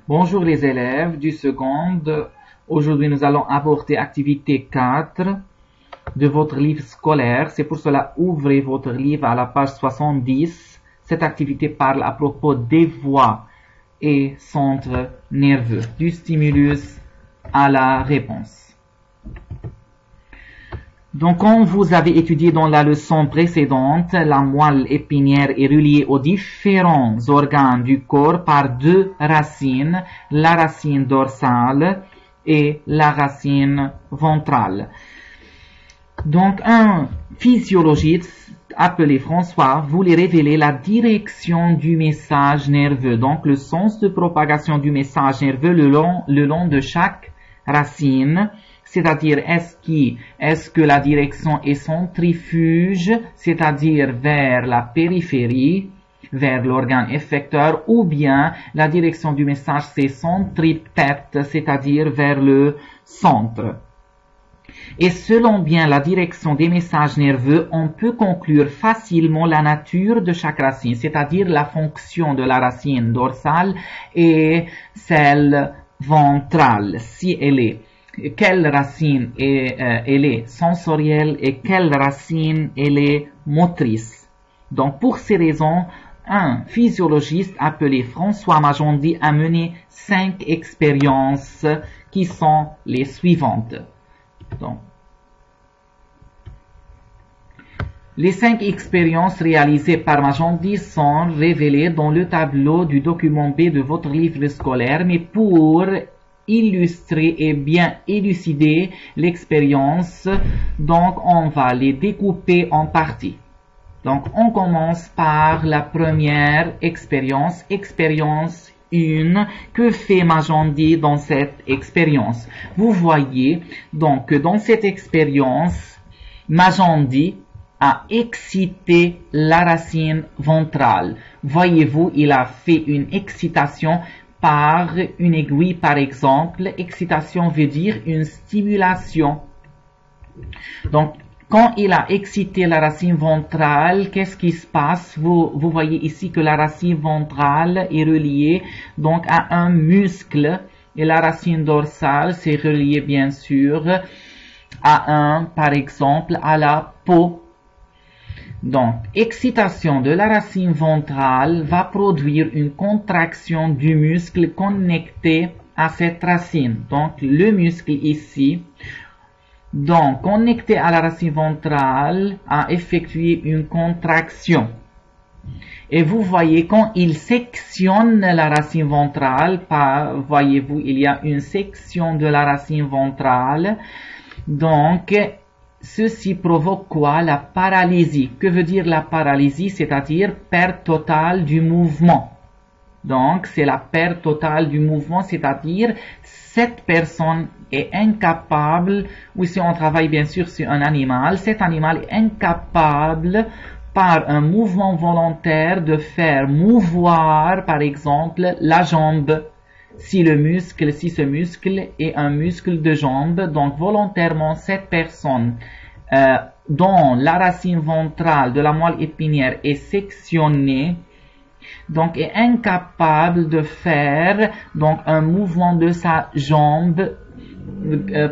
Bonjour les élèves du seconde. Aujourd'hui, nous allons aborder activité 4 de votre livre scolaire. C'est pour cela, ouvrez votre livre à la page 70. Cette activité parle à propos des voies et centres nerveux, du stimulus à la réponse. Donc, comme vous avez étudié dans la leçon précédente, la moelle épinière est reliée aux différents organes du corps par deux racines, la racine dorsale et la racine ventrale. Donc, un physiologiste appelé François voulait révéler la direction du message nerveux, donc le sens de propagation du message nerveux le long de chaque racine. C'est-à-dire, est-ce que la direction est centrifuge, c'est-à-dire vers la périphérie, vers l'organe effecteur, ou bien la direction du message c'est centripète, c'est-à-dire vers le centre. Et selon bien la direction des messages nerveux, on peut conclure facilement la nature de chaque racine, c'est-à-dire la fonction de la racine dorsale et celle ventrale, si elle est. Quelle racine elle est sensorielle et quelle racine elle est motrice. Donc pour ces raisons, un physiologiste appelé François Magendie a mené 5 expériences qui sont les suivantes. Donc, les 5 expériences réalisées par Magendie sont révélées dans le tableau du document B de votre livre scolaire, mais pour illustrer et bien élucider l'expérience, donc on va les découper en parties. Donc on commence par la première expérience, expérience 1. Que fait Magendie dans cette expérience? Vous voyez donc que dans cette expérience, Magendie a excité la racine ventrale. Voyez-vous, il a fait une excitation par une aiguille, par exemple. Excitation veut dire une stimulation. Donc, quand il a excité la racine ventrale, qu'est-ce qui se passe? Vous voyez ici que la racine ventrale est reliée donc à un muscle et la racine dorsale c'est relié bien sûr à par exemple, à la peau. Donc, excitation de la racine ventrale va produire une contraction du muscle connecté à cette racine. Donc, le muscle ici, donc connecté à la racine ventrale, a effectué une contraction. Et vous voyez, quand il sectionne la racine ventrale, voyez-vous, il y a une section de la racine ventrale. Donc, ceci provoque quoi? La paralysie. Que veut dire la paralysie? C'est-à-dire perte totale du mouvement. Donc, c'est la perte totale du mouvement, c'est-à-dire cette personne est incapable, ou si on travaille bien sûr sur un animal, cet animal est incapable par un mouvement volontaire de faire mouvoir, par exemple, la jambe. Si ce muscle est un muscle de jambe, donc volontairement cette personne dont la racine ventrale de la moelle épinière est sectionnée, donc est incapable de faire donc un mouvement de sa jambe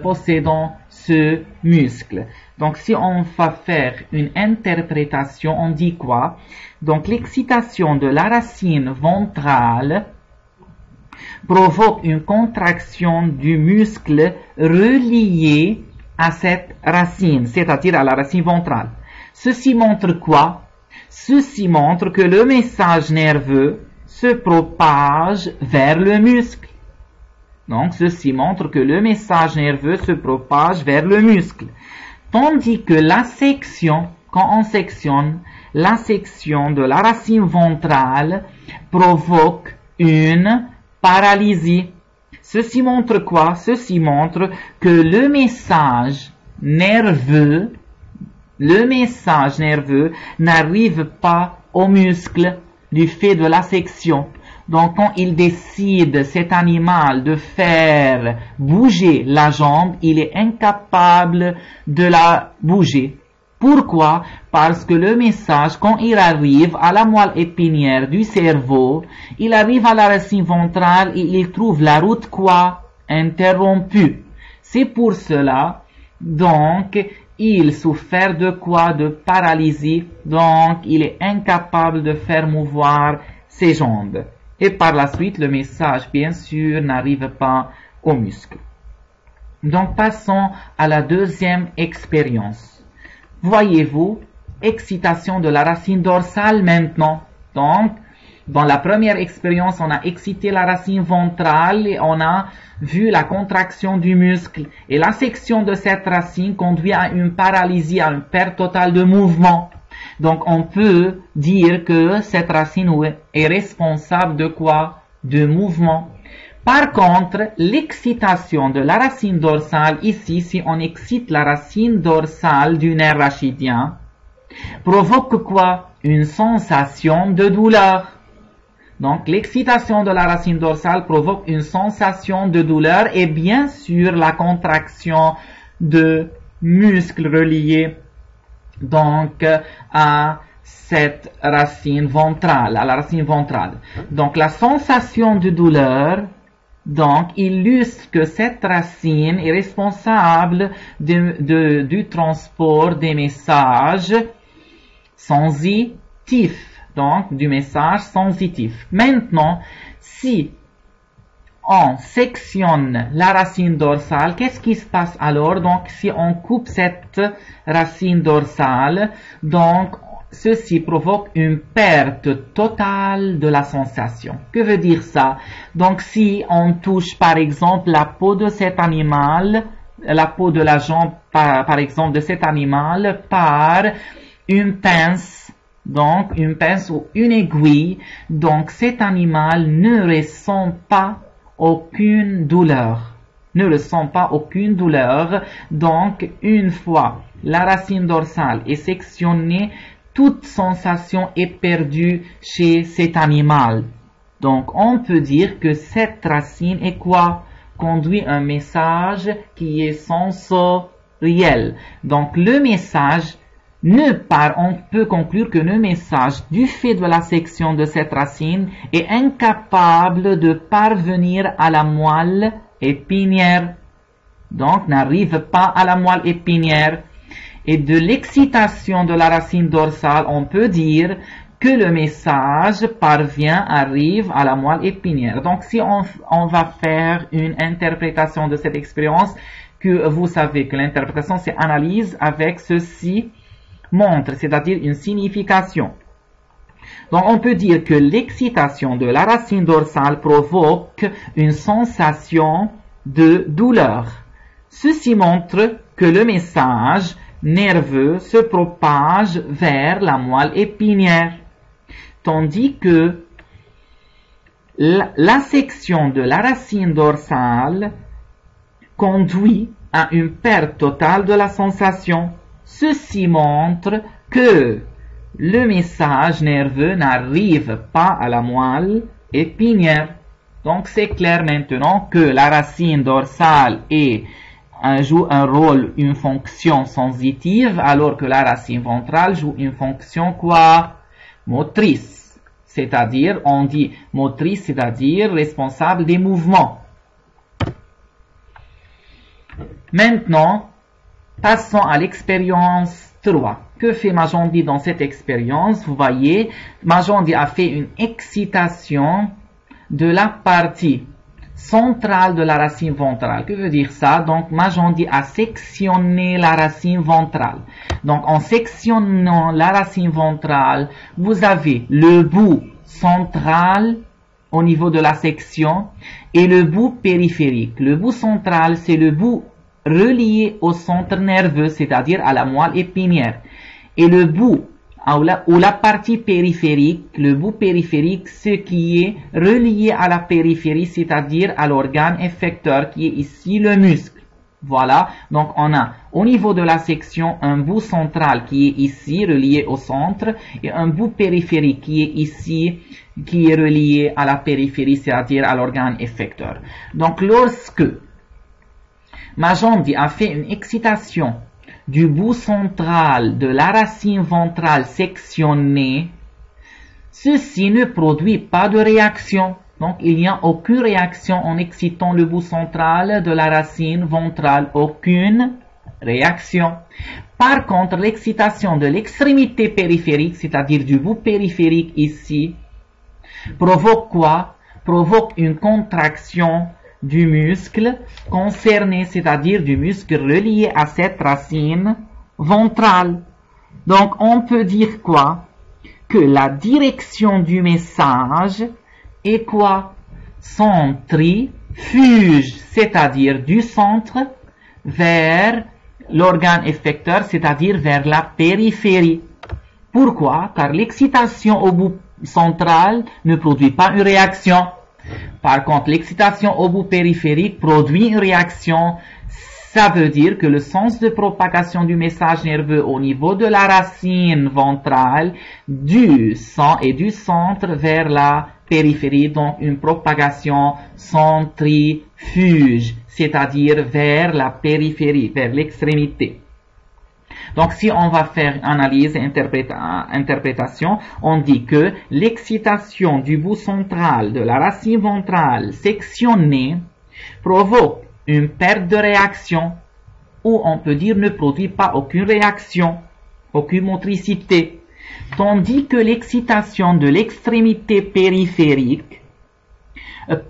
possédant ce muscle. Donc si on va faire une interprétation, on dit quoi? Donc l'excitation de la racine ventrale provoque une contraction du muscle relié à cette racine, c'est-à-dire à la racine ventrale. Ceci montre quoi? Ceci montre que le message nerveux se propage vers le muscle. Donc, ceci montre que le message nerveux se propage vers le muscle. Tandis que la section, quand on sectionne, la section de la racine ventrale provoque une paralysie. Ceci montre quoi? Ceci montre que le message nerveux n'arrive pas au muscle du fait de la section. Donc, quand il décide, cet animal, de faire bouger la jambe, il est incapable de la bouger. Pourquoi? Parce que le message, quand il arrive à la moelle épinière du cerveau, il arrive à la racine ventrale et il trouve la route quoi? Interrompue. C'est pour cela, donc, il souffre de quoi? De paralysie. Donc, il est incapable de faire mouvoir ses jambes. Et par la suite, le message, bien sûr, n'arrive pas aux muscles. Donc, passons à la deuxième expérience. Voyez-vous, excitation de la racine dorsale maintenant. Donc, dans la première expérience, on a excité la racine ventrale et on a vu la contraction du muscle. Et la section de cette racine conduit à une paralysie, à une perte totale de mouvement. Donc, on peut dire que cette racine est responsable de quoi? De mouvement. Par contre, l'excitation de la racine dorsale, ici, si on excite la racine dorsale du nerf rachidien, provoque quoi? Une sensation de douleur. Donc, l'excitation de la racine dorsale provoque une sensation de douleur et bien sûr la contraction de muscles reliés donc à cette racine ventrale, à la racine ventrale. Donc, la sensation de douleur donc illustre que cette racine est responsable du transport des messages sensitifs. Donc, du message sensitif. Maintenant, si on sectionne la racine dorsale, qu'est-ce qui se passe alors? Donc, si on coupe cette racine dorsale, donc, ceci provoque une perte totale de la sensation. Que veut dire ça? Donc, si on touche, par exemple, la peau de cet animal, la peau de la jambe, par exemple, de cet animal, par une pince, donc une pince ou une aiguille, donc cet animal ne ressent pas aucune douleur. Ne ressent pas aucune douleur. Donc, une fois la racine dorsale est sectionnée, toute sensation est perdue chez cet animal. Donc, on peut dire que cette racine est quoi? Conduit un message qui est sensoriel. Donc, le message on peut conclure que le message, du fait de la section de cette racine, est incapable de parvenir à la moelle épinière. Donc, n'arrive pas à la moelle épinière. Et de l'excitation de la racine dorsale, on peut dire que le message arrive à la moelle épinière. Donc, si on va faire une interprétation de cette expérience, que vous savez que l'interprétation, c'est analyse avec ceci, montre, c'est-à-dire une signification. Donc, on peut dire que l'excitation de la racine dorsale provoque une sensation de douleur. Ceci montre que le message nerveux se propage vers la moelle épinière, tandis que la section de la racine dorsale conduit à une perte totale de la sensation. Ceci montre que le message nerveux n'arrive pas à la moelle épinière. Donc, c'est clair maintenant que la racine dorsale joue un rôle, une fonction sensitive, alors que la racine ventrale joue une fonction quoi? Motrice. C'est-à-dire, on dit motrice, c'est-à-dire responsable des mouvements. Maintenant, passons à l'expérience 3. Que fait Magendie dans cette expérience? Vous voyez, Magendie a fait une excitation de la partie centrale de la racine ventrale. Que veut dire ça? Donc, Magendie a sectionné la racine ventrale. Donc, en sectionnant la racine ventrale, vous avez le bout central au niveau de la section et le bout périphérique. Le bout central, c'est le bout relié au centre nerveux, c'est-à-dire à la moelle épinière. Et le bout, ou la partie périphérique, le bout périphérique, ce qui est relié à la périphérie, c'est-à-dire à l'organe effecteur qui est ici le muscle. Voilà, donc on a au niveau de la section un bout central qui est ici, relié au centre, et un bout périphérique qui est ici, qui est relié à la périphérie, c'est-à-dire à l'organe effecteur. Donc lorsque Magendie a fait une excitation du bout central de la racine ventrale sectionnée, ceci ne produit pas de réaction. Donc, il n'y a aucune réaction en excitant le bout central de la racine ventrale. Aucune réaction. Par contre, l'excitation de l'extrémité périphérique, c'est-à-dire du bout périphérique ici, provoque quoi? Provoque une contraction du muscle concerné, c'est-à-dire du muscle relié à cette racine ventrale. Donc, on peut dire quoi? Que la direction du message est quoi? Centrifuge, c'est-à-dire du centre vers l'organe effecteur, c'est-à-dire vers la périphérie. Pourquoi? Car l'excitation au bout central ne produit pas une réaction. Par contre, l'excitation au bout périphérique produit une réaction. Ça veut dire que le sens de propagation du message nerveux au niveau de la racine ventrale du sang et du centre vers la périphérie, donc une propagation centrifuge, c'est-à-dire vers la périphérie, vers l'extrémité. Donc, si on va faire analyse et interprétation, on dit que l'excitation du bout central de la racine ventrale sectionnée provoque une perte de réaction, ou on peut dire ne produit pas aucune réaction, aucune motricité, tandis que l'excitation de l'extrémité périphérique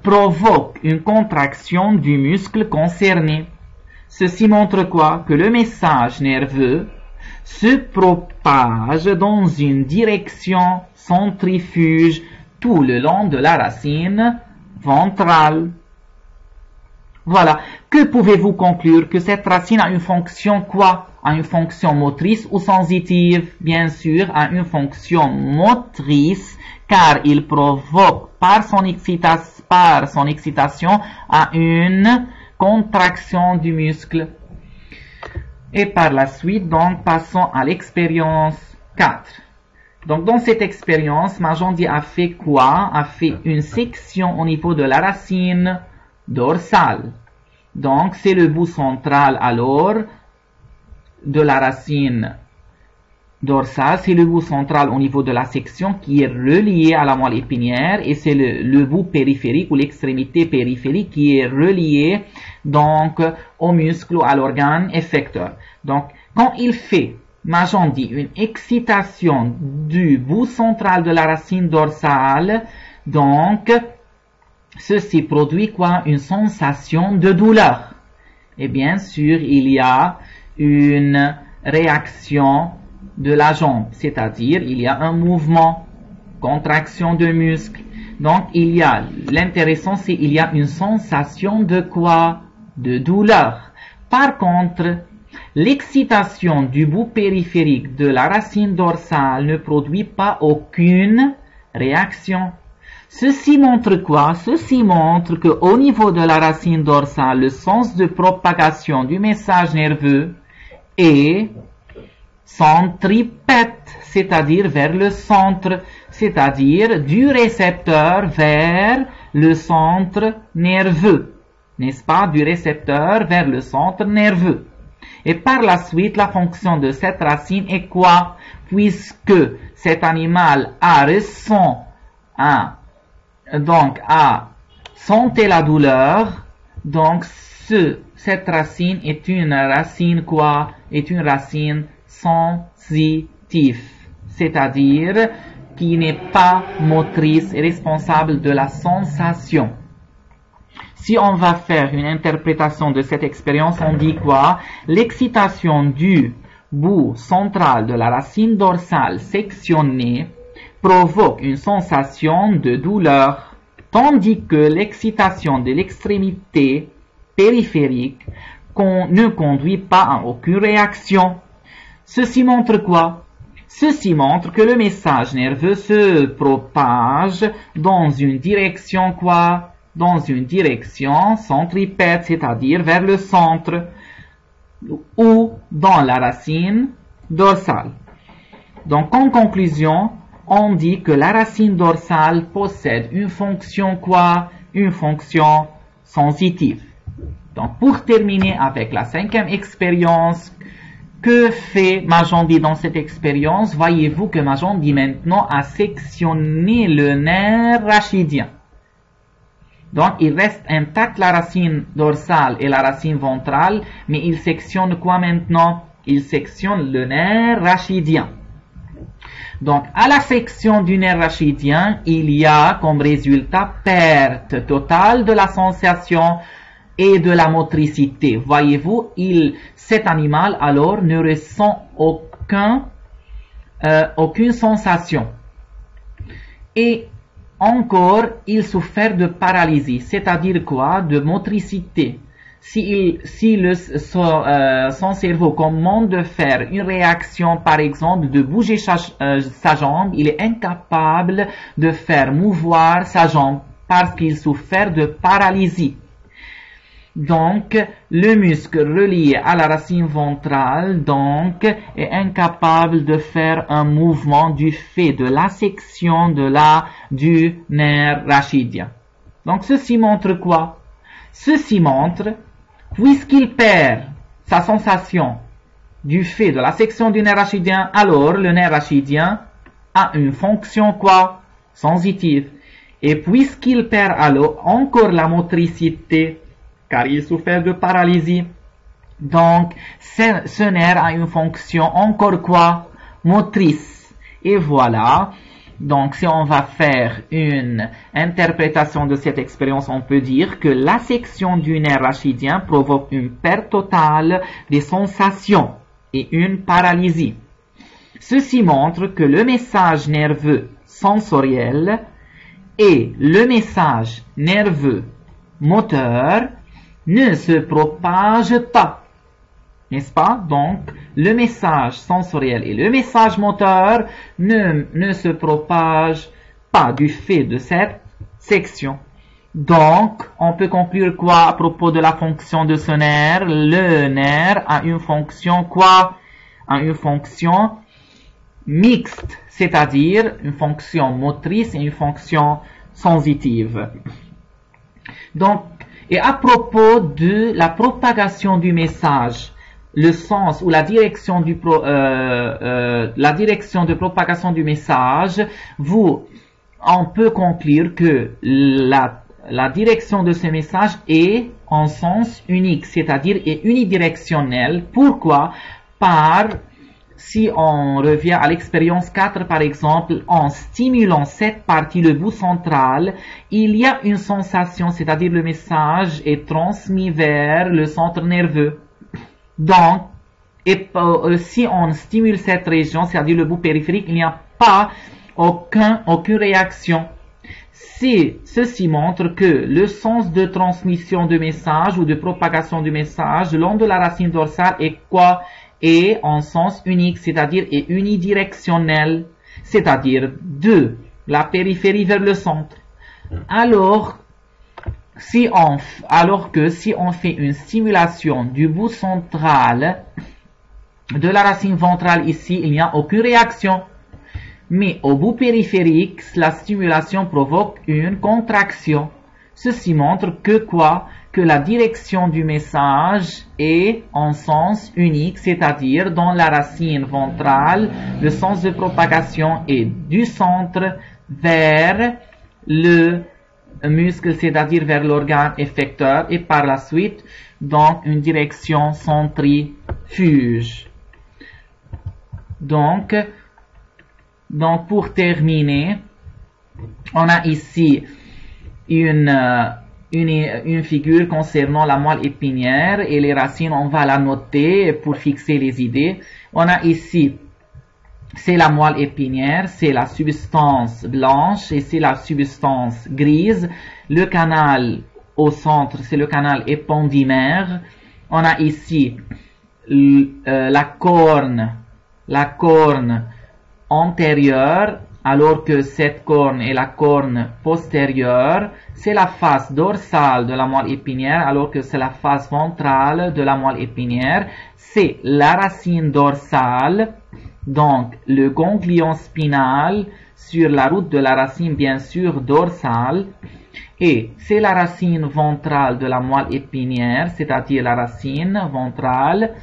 provoque une contraction du muscle concerné. Ceci montre quoi? Que le message nerveux se propage dans une direction centrifuge tout le long de la racine ventrale. Voilà. Que pouvez-vous conclure? Que cette racine a une fonction quoi? A une fonction motrice ou sensitive? Bien sûr, a une fonction motrice, car il provoque par son excitation à une contraction du muscle. Et par la suite, donc, passons à l'expérience 4. Donc, dans cette expérience, Magendie a fait quoi? A fait une section au niveau de la racine dorsale. Donc, c'est le bout central, alors, de la racine dorsale. C'est le bout central au niveau de la section qui est relié à la moelle épinière, et c'est le bout périphérique ou l'extrémité périphérique qui est relié donc au muscle ou à l'organe effecteur. Donc, quand il fait, Magendie, une excitation du bout central de la racine dorsale, donc, ceci produit quoi? Une sensation de douleur. Et bien sûr, il y a une réaction de la jambe, c'est-à-dire il y a un mouvement, contraction de muscle. Donc, l'intéressant, c'est il y a une sensation de quoi? De douleur. Par contre, l'excitation du bout périphérique de la racine dorsale ne produit pas aucune réaction. Ceci montre quoi? Ceci montre que au niveau de la racine dorsale, le sens de propagation du message nerveux est centripète, c'est-à-dire vers le centre, c'est-à-dire du récepteur vers le centre nerveux, n'est-ce pas? Du récepteur vers le centre nerveux. Et par la suite, la fonction de cette racine est quoi? Puisque cet animal a senti la douleur, donc cette racine est une racine quoi? Est une racine sensitive, c'est-à-dire qui n'est pas motrice et responsable de la sensation. Si on va faire une interprétation de cette expérience, on dit quoi? L'excitation du bout central de la racine dorsale sectionnée provoque une sensation de douleur, tandis que l'excitation de l'extrémité périphérique ne conduit pas à aucune réaction. Ceci montre quoi? Ceci montre que le message nerveux se propage dans une direction quoi? Dans une direction centripète, c'est-à-dire vers le centre, ou dans la racine dorsale. Donc, en conclusion, on dit que la racine dorsale possède une fonction quoi? Une fonction sensitive. Donc, pour terminer avec la 5e expérience Que fait Magendie dans cette expérience? Voyez-vous que Magendie maintenant a sectionné le nerf rachidien. Donc, il reste intact la racine dorsale et la racine ventrale, mais il sectionne quoi maintenant? Il sectionne le nerf rachidien. Donc, à la section du nerf rachidien, il y a comme résultat perte totale de la sensation et de la motricité. Voyez-vous, cet animal alors ne ressent aucune sensation. Et encore, il souffre de paralysie, c'est-à-dire quoi? De motricité. Si son cerveau commande de faire une réaction, par exemple, de bouger sa jambe, il est incapable de faire mouvoir sa jambe parce qu'il souffre de paralysie. Donc, le muscle relié à la racine ventrale, donc, est incapable de faire un mouvement du fait de la section du nerf rachidien. Donc, ceci montre quoi? Ceci montre, puisqu'il perd sa sensation du fait de la section du nerf rachidien, alors le nerf rachidien a une fonction quoi? Sensitive. Et puisqu'il perd alors encore la motricité, car il souffre de paralysie. Donc, ce nerf a une fonction encore quoi? Motrice. Et voilà. Donc, si on va faire une interprétation de cette expérience, on peut dire que la section du nerf rachidien provoque une perte totale des sensations et une paralysie. Ceci montre que le message nerveux sensoriel et le message nerveux moteur ne se propage pas, n'est-ce pas? Donc, le message sensoriel et le message moteur ne se propagent pas du fait de cette section. Donc, on peut conclure quoi à propos de la fonction de ce nerf? Le nerf a une fonction quoi? A une fonction mixte, c'est-à-dire une fonction motrice et une fonction sensitive. Donc, et à propos de la propagation du message, le sens ou la direction de propagation du message, on peut conclure que la direction de ce message est en sens unique, c'est-à-dire est unidirectionnelle. Pourquoi? Si on revient à l'expérience 4, par exemple, en stimulant cette partie, le bout central, il y a une sensation, c'est-à-dire le message est transmis vers le centre nerveux. Donc, si on stimule cette région, c'est-à-dire le bout périphérique, il n'y a pas aucune réaction. Ceci montre que le sens de transmission de message ou de propagation du message le long de la racine dorsale est quoi? Est en sens unique, c'est-à-dire est unidirectionnel, c'est-à-dire de la périphérie vers le centre. Alors que si on fait une stimulation du bout central de la racine ventrale ici, il n'y a aucune réaction. Mais au bout périphérique, la stimulation provoque une contraction. Ceci montre que quoi? Que la direction du message est en sens unique, c'est-à-dire dans la racine ventrale, le sens de propagation est du centre vers le muscle, c'est-à-dire vers l'organe effecteur, et par la suite, donc une direction centrifuge. Donc pour terminer, on a ici une figure concernant la moelle épinière et les racines, on va la noter pour fixer les idées. On a ici, c'est la moelle épinière, c'est la substance blanche et c'est la substance grise. Le canal au centre, c'est le canal épendymère. On a ici la corne antérieure, alors que cette corne est la corne postérieure. C'est la face dorsale de la moelle épinière, alors que c'est la face ventrale de la moelle épinière. C'est la racine dorsale, donc le ganglion spinal sur la route de la racine bien sûr dorsale. Et c'est la racine ventrale de la moelle épinière, c'est-à-dire la racine ventrale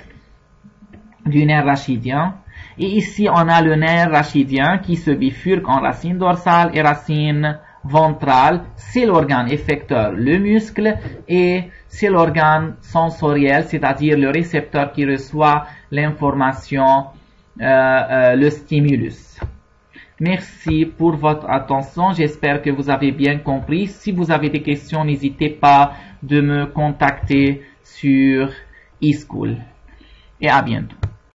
du nerf rachidien. Et ici, on a le nerf rachidien qui se bifurque en racine dorsale et racine ventrale. C'est l'organe effecteur, le muscle, et c'est l'organe sensoriel, c'est-à-dire le récepteur qui reçoit l'information, le stimulus. Merci pour votre attention. J'espère que vous avez bien compris. Si vous avez des questions, n'hésitez pas de me contacter sur eSchool. Et à bientôt.